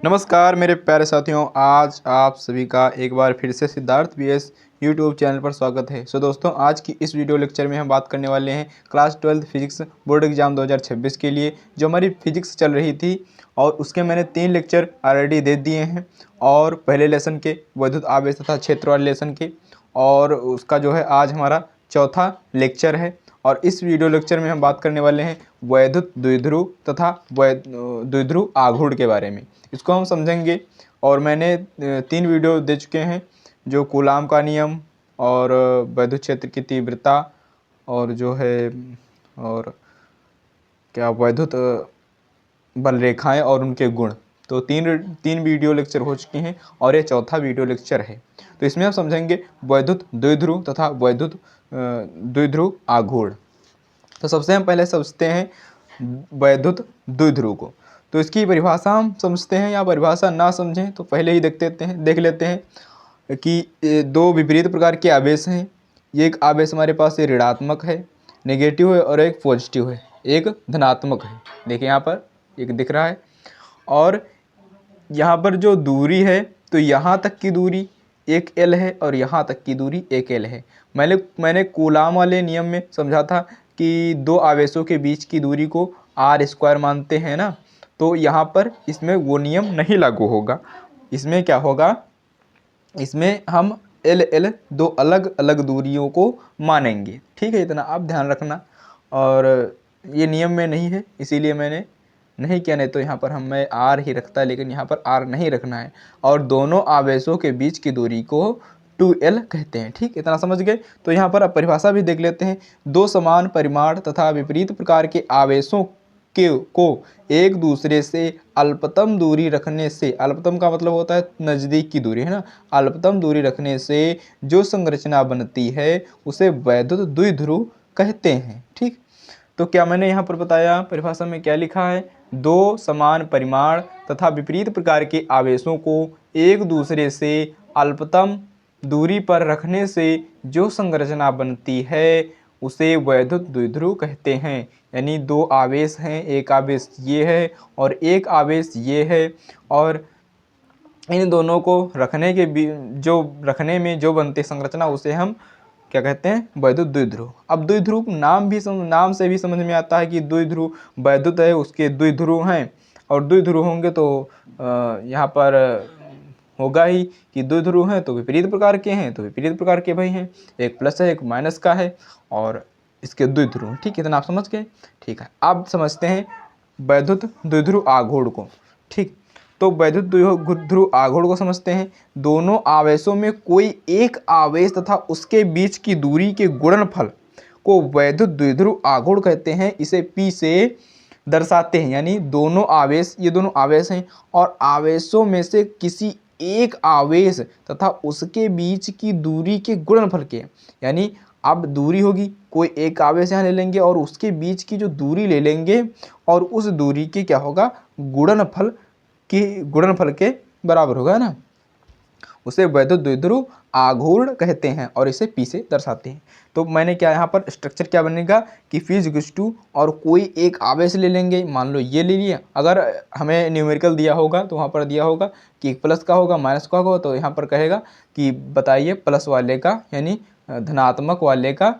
नमस्कार मेरे प्यारे साथियों, आज आप सभी का एक बार फिर से सिद्धार्थ बीएस यूट्यूब चैनल पर स्वागत है। दोस्तों, आज की इस वीडियो लेक्चर में हम बात करने वाले हैं क्लास 12 फिजिक्स बोर्ड एग्जाम 2026 के लिए जो हमारी फिजिक्स चल रही थी, और उसके मैंने 3 लेक्चर ऑलरेडी दे दिए हैं। और पहले लेसन के वैद्युत आवेश तथा क्षेत्र वाले लेसन के, और उसका जो है आज हमारा चौथा लेक्चर है। और इस वीडियो लेक्चर में हम बात करने वाले हैं वैद्युत द्विध्रुव तथा द्विध्रुव आघूर्ण के बारे में। इसको हम समझेंगे। और मैंने 3 वीडियो दे चुके हैं, जो कूलाम का नियम और वैद्युत क्षेत्र की तीव्रता और जो है और क्या वैद्युत बल रेखाएं और उनके गुण। तो तीन वीडियो लेक्चर हो चुके हैं और ये चौथा वीडियो लेक्चर है। तो इसमें हम समझेंगे वैद्युत द्विध्रुव तथा वैद्युत द्विध्रुव आघूर्ण। तो सबसे हम पहले समझते हैं वैद्युत द्विध्रुव को। तो इसकी परिभाषा हम समझते हैं, या परिभाषा ना समझें तो पहले ही देख लेते हैं कि दो विपरीत प्रकार के आवेश हैं। ये एक आवेश हमारे पास ये ऋणात्मक है, नेगेटिव है, और एक पॉजिटिव है, एक धनात्मक है। देखिए यहाँ पर एक दिख रहा है। और यहाँ पर जो दूरी है, तो यहाँ तक की दूरी 1 L है और यहाँ तक की दूरी 1 L है। मैंने कूलाम वाले नियम में समझा था कि दो आवेशों के बीच की दूरी को r² मानते हैं ना। तो यहाँ पर इसमें वो नियम नहीं लागू होगा। इसमें क्या होगा, इसमें हम L दो अलग अलग दूरियों को मानेंगे। ठीक है, इतना आप ध्यान रखना। और ये नियम में नहीं है, इसीलिए मैंने नहीं किया, नहीं तो यहाँ पर मैं R ही रखता, लेकिन यहाँ पर R नहीं रखना है। और दोनों आवेशों के बीच की दूरी को 2L कहते हैं। ठीक, इतना समझ गए। तो यहाँ पर अब परिभाषा भी देख लेते हैं। दो समान परिमाण तथा विपरीत प्रकार के आवेशों को एक दूसरे से अल्पतम दूरी रखने से, अल्पतम का मतलब होता है नज़दीक की दूरी, है ना। अल्पतम दूरी रखने से जो संरचना बनती है उसे वैद्युत द्विध्रुव कहते हैं। ठीक, तो क्या मैंने यहाँ पर बताया, परिभाषा में क्या लिखा है, दो समान परिमाण तथा विपरीत प्रकार के आवेशों को एक दूसरे से अल्पतम दूरी पर रखने से जो संरचना बनती है उसे वैद्युत द्विध्रुव कहते हैं। यानी दो आवेश हैं, एक आवेश ये है और एक आवेश ये है, और इन दोनों को रखने में जो बनती संरचना उसे हम क्या कहते हैं, वैद्युत द्विध्रुव। अब द्विध्रुव नाम से भी समझ में आता है कि द्विध्रुव वैद्युत है, उसके द्विध्रुव हैं। और द्विध्रुव होंगे तो यहाँ पर होगा ही कि द्विध्रुव हैं तो विपरीत प्रकार के हैं, तो विपरीत प्रकार के भाई हैं, एक प्लस है एक माइनस का है, और इसके द्विध्रुव। ठीक, इतना आप समझ गए। ठीक है, अब समझते हैं वैद्युत द्विध्रुव आघूर्ण को। ठीक, तो वैद्युत द्विध्रुव आघूर्ण को समझते हैं। दोनों आवेशों में कोई एक आवेश तथा उसके बीच की दूरी के गुणनफल को वैद्युत द्विध्रुव आघूर्ण कहते हैं। इसे P से दर्शाते हैं। यानी दोनों आवेश, ये दोनों आवेश हैं, और आवेशों में से किसी एक आवेश तथा उसके बीच की दूरी के गुणनफल के, यानी अब दूरी होगी, कोई एक आवेश यहाँ ले लेंगे और उसके बीच की जो दूरी ले लेंगे, और उस दूरी के क्या होगा, गुणनफल के बराबर होगा ना, उसे वैद्युत द्विध्रुव आघूर्ण कहते हैं, और इसे P से दर्शाते हैं। तो मैंने क्या यहाँ पर स्ट्रक्चर क्या बनेगा कि Ph और कोई एक आवेश ले लेंगे, मान लो ये ले लिया। अगर हमें न्यूमेरिकल दिया होगा तो वहाँ पर दिया होगा कि प्लस का होगा माइनस का होगा, तो यहाँ पर कहेगा कि बताइए प्लस वाले का, यानी धनात्मक वाले का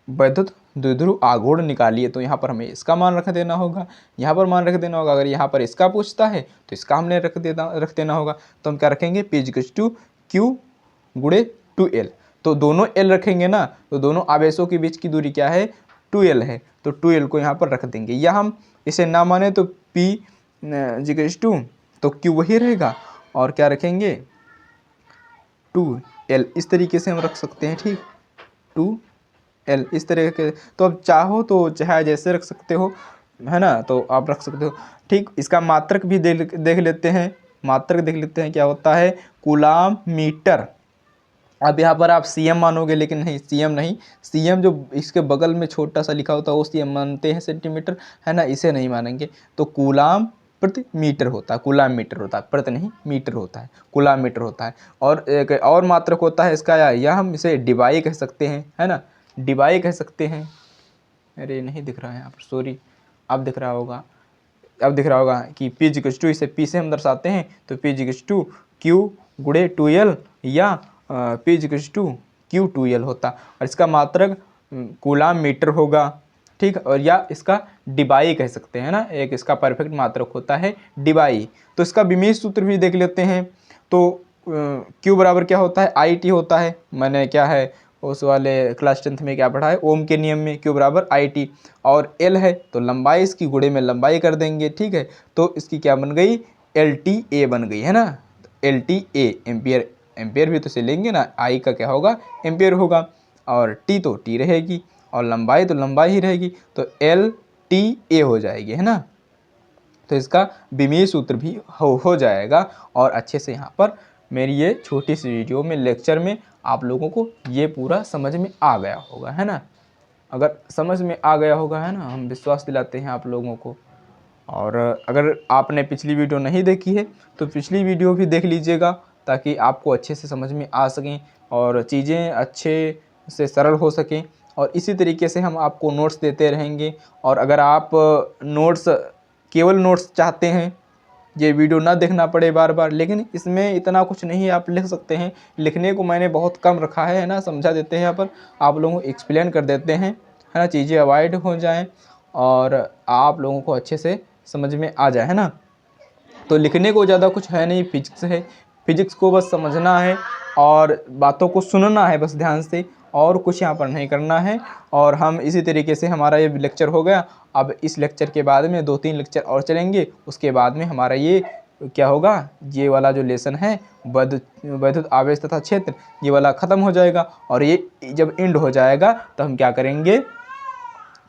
वैद्युत द्विध्रुव आघूर्ण निकालिए। तो यहाँ पर हमें इसका मान रख देना होगा, यहाँ पर मान रख देना होगा। अगर यहाँ पर इसका पूछता है तो इसका हमने रख देना होगा। तो हम क्या रखेंगे, P Q गुणे 2L। तो दोनों L रखेंगे ना, तो दोनों आवेशों के बीच की दूरी क्या है, 2L है। तो 2L को यहाँ पर रख देंगे, या हम इसे ना माने तो P तो Q वही रहेगा, और क्या रखेंगे 2L, इस तरीके से हम रख सकते हैं। ठीक, 2L इस तरह के। तो अब चाहो तो चाहे जैसे रख सकते हो, है ना, तो आप रख सकते हो। ठीक, इसका मात्रक भी देख लेते हैं। मात्रक देख लेते हैं क्या होता है, कूलाम मीटर। अब यहाँ पर आप CM मानोगे, लेकिन नहीं, CM नहीं। CM जो इसके बगल में छोटा सा लिखा होता है वो CM मानते हैं, सेंटीमीटर, है ना, इसे नहीं मानेंगे। तो कूलाम प्रति मीटर होता है, कूलाम मीटर होता है, प्रति नहीं मीटर होता है, कूलाम मीटर होता है। और एक और मात्रक होता है इसका, या हम इसे डिबाई कह सकते हैं, है ना, डिबाई कह सकते हैं। अरे नहीं दिख रहा है यहाँ पर, सॉरी, अब दिख रहा होगा। अब दिख रहा होगा कि P इक्वल्स टू, इसे P से हम दर्शाते हैं तो P इक्वल्स टू Q गुणे 2L या P equals to Q 2L होता, और इसका मात्रक कूलाम मीटर होगा, ठीक। और या इसका डिबाई कह सकते हैं ना, एक इसका परफेक्ट मात्रक होता है डिबाई। तो इसका विमेय सूत्र भी देख लेते हैं। तो Q बराबर क्या होता है, IT होता है। मैंने क्या है उस वाले क्लास 10th में क्या पढ़ा है, ओम के नियम में Q बराबर IT। और L है तो लंबाई इसकी गुणे में लंबाई कर देंगे, ठीक है। तो इसकी क्या बन गई, LTA बन गई है ना। LTA एम्पियर, एम्पियर भी तो से लेंगे ना, I का क्या होगा, एम्पियर होगा, और T तो T रहेगी, और लंबाई तो लंबाई ही रहेगी, तो LTA हो जाएगी, है ना। तो इसका विमेय सूत्र भी हो जाएगा। और अच्छे से यहाँ पर मेरी ये छोटी सी वीडियो में, लेक्चर में आप लोगों को ये पूरा समझ में आ गया होगा, है ना। अगर समझ में आ गया होगा, है ना, हम विश्वास दिलाते हैं आप लोगों को। और अगर आपने पिछली वीडियो नहीं देखी है तो पिछली वीडियो भी देख लीजिएगा, ताकि आपको अच्छे से समझ में आ सकें और चीज़ें अच्छे से सरल हो सकें। और इसी तरीके से हम आपको नोट्स देते रहेंगे। और अगर आप नोट्स, केवल नोट्स चाहते हैं, ये वीडियो ना देखना पड़े बार बार, लेकिन इसमें इतना कुछ नहीं, आप लिख सकते हैं। लिखने को मैंने बहुत कम रखा है ना, समझा देते हैं यहाँ पर, आप लोगों को एक्सप्लेन कर देते हैं, है ना, चीज़ें अवॉइड हो जाएं और आप लोगों को अच्छे से समझ में आ जाए, है ना। तो लिखने को ज़्यादा कुछ है नहीं, फिजिक्स है, फिजिक्स को बस समझना है और बातों को सुनना है बस ध्यान से, और कुछ यहाँ पर नहीं करना है। और हम इसी तरीके से, हमारा ये लेक्चर हो गया। अब इस लेक्चर के बाद में 2-3 लेक्चर और चलेंगे, उसके बाद में हमारा ये क्या होगा, ये वाला जो लेसन है वैद्युत आवेश तथा क्षेत्र, ये वाला ख़त्म हो जाएगा। और ये जब एंड हो जाएगा तो हम क्या करेंगे,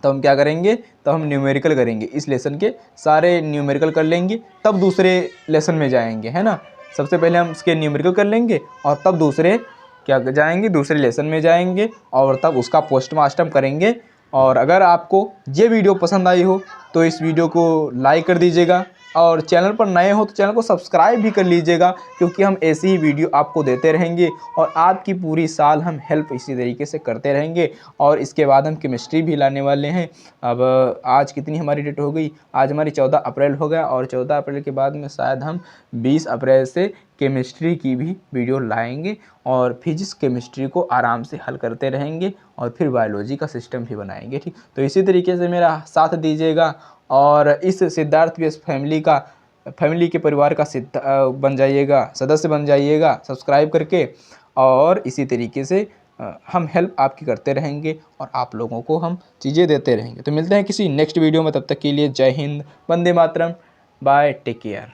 तो हम न्यूमेरिकल करेंगे। इस लेसन के सारे न्यूमेरिकल कर लेंगे, तब दूसरे लेसन में जाएंगे, है ना। सबसे पहले हम इसके न्यूमेरिकल कर लेंगे और तब दूसरे क्या जाएंगे, दूसरे लेसन में जाएंगे, और तब उसका पोस्टमार्टम करेंगे। और अगर आपको ये वीडियो पसंद आई हो तो इस वीडियो को लाइक कर दीजिएगा, और चैनल पर नए हो तो चैनल को सब्सक्राइब भी कर लीजिएगा, क्योंकि हम ऐसी ही वीडियो आपको देते रहेंगे और आपकी पूरी साल हम हेल्प इसी तरीके से करते रहेंगे। और इसके बाद हम केमिस्ट्री भी लाने वाले हैं। अब आज कितनी हमारी डेट हो गई, आज हमारी 14 अप्रैल हो गया, और 14 अप्रैल के बाद में शायद हम 20 अप्रैल से केमिस्ट्री की भी वीडियो लाएंगे, और फिजिक्स केमिस्ट्री को आराम से हल करते रहेंगे, और फिर बायोलॉजी का सिस्टम भी बनाएंगे, ठीक। तो इसी तरीके से मेरा साथ दीजिएगा, और इस सिद्धार्थ वीएस फैमिली के परिवार का बन जाइएगा, सदस्य बन जाइएगा सब्सक्राइब करके। और इसी तरीके से हम हेल्प आपकी करते रहेंगे और आप लोगों को हम चीज़ें देते रहेंगे। तो मिलते हैं किसी नेक्स्ट वीडियो में, तब तक के लिए जय Hind, Vande Mataram, bye, take care.